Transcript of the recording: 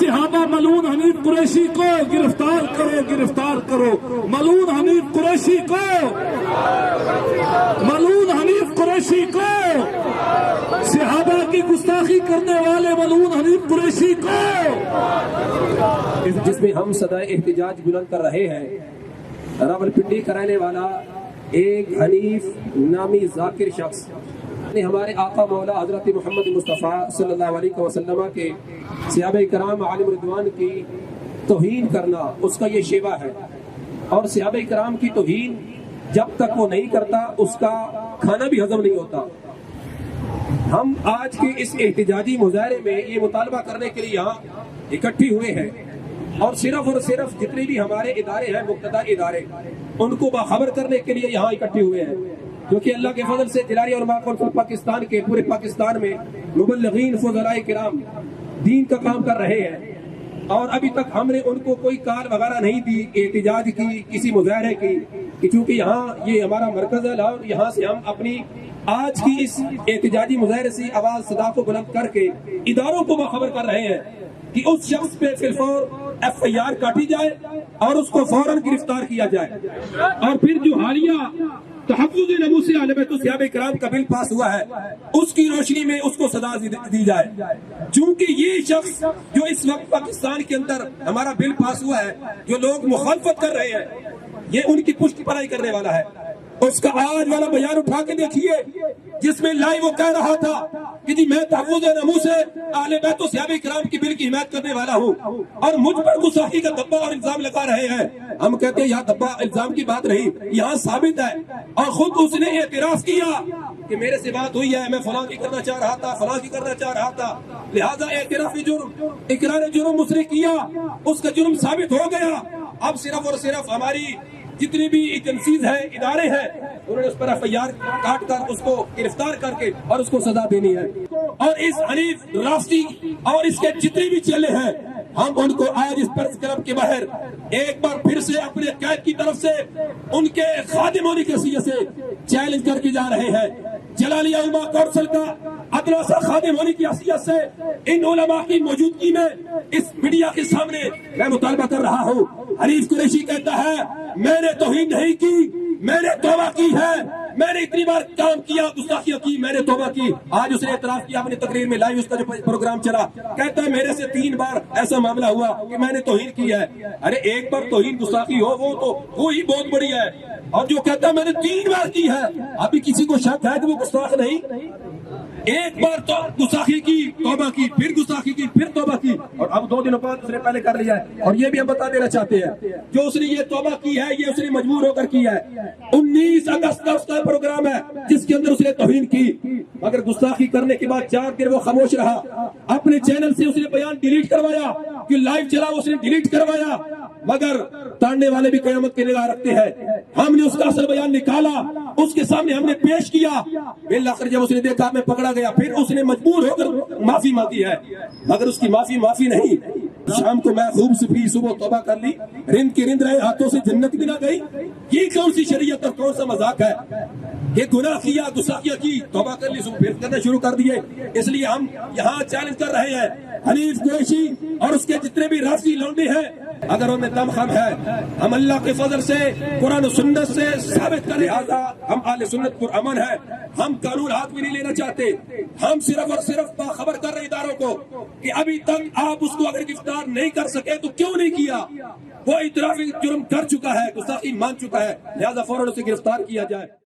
صحابہ ملعون حنیف قریشی کو گرفتار کرو، گرفتار کرو، ملعون حنیف قریشی کو، ملعون حنیف قریشی کو، صحابہ کی گستاخی کرنے والے ملعون حنیف قریشی کو۔ جس میں ہم صدائے احتجاج بلند کر رہے ہیں، راولپنڈی کا رہنے والا ایک حنیف نامی ذاکر شخص نے ہمارے آقا مولا حضرت محمد مصطفیٰ صلی اللہ علیہ وسلم کے صحابہ کرام عالم رضوان کی توہین کرنا اس کا یہ شیوا ہے، اور صحابہ کرام کی توہین جب تک وہ نہیں کرتا اس کا کھانا بھی ہضم نہیں ہوتا۔ ہم آج کے اس احتجاجی مظاہرے میں یہ مطالبہ کرنے کے لیے یہاں اکٹھے ہوئے ہیں، اور صرف جتنے بھی ہمارے ادارے ہیں، مقتدر ادارے، ان کو باخبر کرنے کے لیے یہاں اکٹھے ہوئے ہیں، کیونکہ اللہ کے فضل سے جلالی علماء کونسل پاکستان کے پورے پاکستان میں مبلغین فضلاء کرام دین کا کام کر رہے ہیں، اور ابھی تک ہم نے ان کو کوئی کار وغیرہ نہیں دی احتجاج کی، کسی مظاہرے کی، کہ چونکہ یہاں یہ ہمارا مرکز ہے اور یہاں سے ہم اپنی آج کی اس احتجاجی مظاہرے سے آواز صدا کو بلند کر کے اداروں کو باخبر کر رہے ہیں کہ اس شخص پہ فوراً FIR کاٹی جائے اور اس کو فوراً گرفتار کیا جائے، اور پھر جو حالیہ تحفظ ناموس اہل بیت صحابہ کرام کا بل پاس ہوا ہے اس کی روشنی میں اس کو سزا دی جائے، چونکہ یہ شخص جو اس وقت پاکستان کے اندر ہمارا بل پاس ہوا ہے، جو لوگ مخالفت کر رہے ہیں، یہ ان کی پشت پناہی کرنے والا ہے۔ اس کا آج والا بیان اٹھا کے دیکھیے جس میں لائیو وہ کہہ رہا تھا کہ جی میں تحفظ ناموس اہل بیت صحابہ کرام کی بل کی حمایت کرنے والا ہوں، اور مجھ پر گستاخی کا دبا اور الزام لگا رہے ہیں۔ ہم کہتے ہیں یہاں دبا الزام کی بات نہیں، یہاں ثابت ہے، اور خود اس نے اعتراف کیا کہ میرے سے بات ہوئی ہے، میں فلاں کی کرنا چاہ رہا تھا، فلاں کی کرنا چاہ رہا تھا، لہذا اعتراف جرم، اقرار جرم اس نے کیا، اس کا جرم ثابت ہو گیا۔ اب صرف اور صرف ہماری جتنی بھی ایجنسیز ہیں، ادارے ہیں، انہوں نے اس پر FIR کاٹ کر اس کو گرفتار کر کے اور اس کو سزا دینی ہے، اور اس حنیف رافضی اور اس کے جتنے بھی چیلے ہیں، ہم ان کو آج اس پریس کلب کے باہر ایک بار پھر سے اپنے قائد کی طرف سے ان کے خادم ہونے کی حیثیت سے چیلنج کر کے جا رہے ہیں۔ جلالیہ علماء کونسل کا ادنیٰ خادم ہونے کی حیثیت سے ان علماء کی موجودگی میں اس میڈیا کے سامنے میں مطالبہ کر رہا ہوں۔ حنیف قریشی کہتا ہے میں نے توہین نہیں کی، میں نے توبہ کی ہے، میں نے اتنی بار کام کیا، گستاخیاں کی، میں نے توبہ کی۔ آج اس نے اعتراف کیا اپنی تقریر میں، لائیو اس کا جو پروگرام چلا، کہتا ہے میرے سے 3 بار ایسا معاملہ ہوا کہ میں نے توہین کی ہے۔ ارے ایک بار توہین گستاخی ہو وہ تو وہی بہت بڑی ہے، اور جو کہتا ہے میں نے 3 بار کی ہے، ابھی کسی کو شک ہے کہ وہ گستاخ نہیں؟ ایک بار تو گستاخی کی، توبہ کی، پھر گستاخی کی، پھر توبہ کی، اور اب 2 دنوں بعد اس نے پہلے کر لیا ہے۔ اور یہ بھی ہم بتا دینا چاہتے ہیں جو اس نے یہ توبہ کی ہے، یہ اس نے مجبور ہو کر کی ہے۔ 19 اگست کا اس کا پروگرام ہے جس کے اندر اس نے توہین کی، مگر گستاخی کرنے کے بعد 4 دن وہ خاموش رہا، اپنے چینل سے اس نے بیان ڈیلیٹ کروایا، کہ لائیو چلا اس نے ڈیلیٹ کروایا، مگر تاڑنے والے بھی قیامت کی نگاہ رکھتے ہیں۔ ہم نے اس کا اصل بیان نکالا، اس کے سامنے ہم نے پیش کیا، بالآخر جب اس نے دیکھا میں پکڑا گیا، پھر اس نے مجبور ہو کر معافی مانگی ہے، مگر اس کی معافی نہیں۔ شام کو میں خوب سے پی، صبح توبہ کر لی، رند کی رند رہے، ہاتھوں سے جنت بھی نہ گئی۔ یہ کون سی شریعت اور کون سا مذاق ہے؟ یہ گناہ کیا، گستاخیاں کی، توبہ کر لی، صبح پھر کرنا شروع کر دیے۔ اس لیے ہم یہاں چیلنج کر رہے ہیں حنیف قریشی اور اس کے جتنے بھی رافضی لونڈے ہیں، اگر ان میں دم خم ہے، ہم اللہ کے فضل سے قرآن و سنت سے ثابت کریں۔ لہٰذا ہم اہل سنت پر امن ہے، ہم قانون ہاتھ میں نہیں لینا چاہتے، ہم صرف اور صرف باخبر کر رہے اداروں کو کہ ابھی تک آپ اس کو اگر گرفتار نہیں کر سکے تو کیوں نہیں کیا؟ وہ اعتراف جرم کر چکا ہے، گستاخی مان چکا ہے، لہٰذا فوراً اسے گرفتار کیا جائے۔